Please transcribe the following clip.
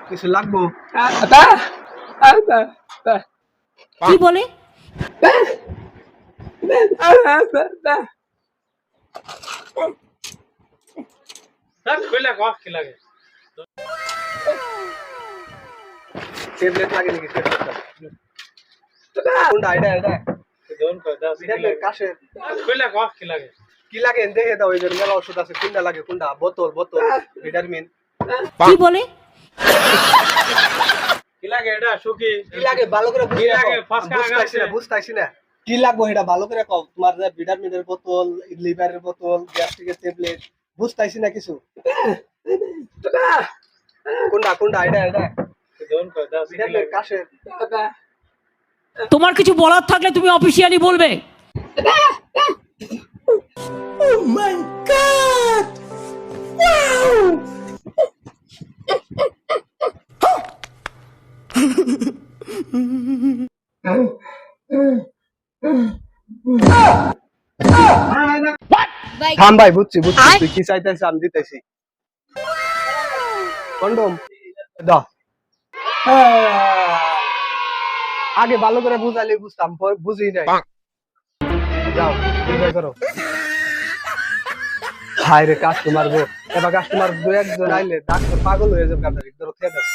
কিছু লাগবো কি বলে? ট্যাবলেট লাগে নাকি? কোনটা এটা এটা কাশে কি লাগে দেখে দাও। ওই যে মেলা ওষুধ আছে, কোনটা লাগে? কোনটা? বোতল বোতল ভিটামিন কি বলে? কি লাগে ভালো করে বুঝতাইছি না কি লাগবো এটা ভালো করে কও। তোমার যে ভিটামিনের বোতল, লিভারের বোতল, গ্যাস্ট্রিকের ট্যাবলেট বুঝতাইছি না কিছু। কোনটা কোনটা এটা এটা ভিটামিন কাশে। তোমার কিছু বলার থাকলে তুমি অফিসিয়ালি বলবে। থাম ভাই, বুঝছি বুঝছি তুই কি চাইতেছিস, আমি দিতেছি। কন্ডম দাও। আগে ভালো করে বুঝাইলে বুঝতাম, বুঝি নাই। যাও এনজয় করো। হায় রে কাস্টমার গো, এবার কাস্টমার দু একজন আইলে ডাক্তার পাগল হয়ে যাবে। আপনার ধরো খেয়ে দাও।